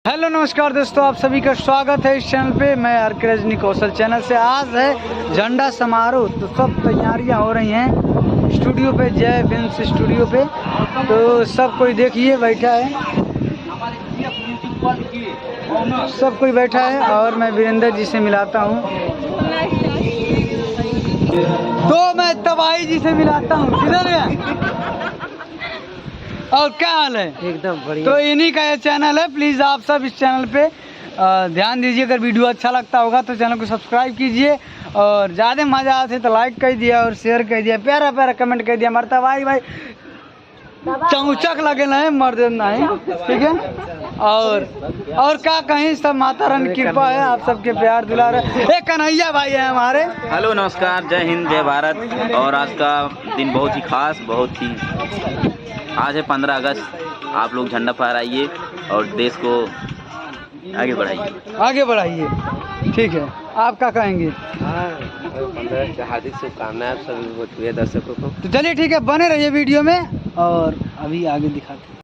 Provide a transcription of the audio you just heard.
Hello नमस्कार दोस्तों, आप सभी का स्वागत है इस चैनल पे। मैं आर के रजनी कौशल चैनल से। आज है झंडा समारोह, तो सब तैयारियां हो रही हैं स्टूडियो पे, जय फिल्म्स स्टूडियो पे। तो सब कोई देखिए बैठा है, सब कोई बैठा है और मैं वीरेंद्र जी से मिलाता हूँ। तो मैं तबाही जी से मिलाता हूँ। किधर है और क्या हाल है? एकदम बढ़िया। तो इन्हीं का ये चैनल है। प्लीज़ आप सब इस चैनल पे ध्यान दीजिए। अगर वीडियो अच्छा लगता होगा तो चैनल को सब्सक्राइब कीजिए और ज़्यादा मज़ा आते तो लाइक कर दिया और शेयर कर दिया, प्यारा प्यारा कमेंट कर दिया। मरता भाई चौचक लगे नहीं मर्द नहीं, ठीक है। और क्या कहीं, सब माता रानी की कृपा है, आप सबके प्यार दुलार है। एक कन्हैया भाई है हमारे। हेलो नमस्कार, जय हिंद जय भारत। और आज का दिन बहुत ही खास, बहुत ही आज है 15 अगस्त। आप लोग झंडा फहराइए और देश को आगे बढ़ाइए, ठीक है। आप क्या कहेंगे? 15 अगस्त हार्दिक शुभकामनाएं सभी दर्शकों को। तो चलिए ठीक है, बने रहिए वीडियो में और अभी आगे दिखाते हैं।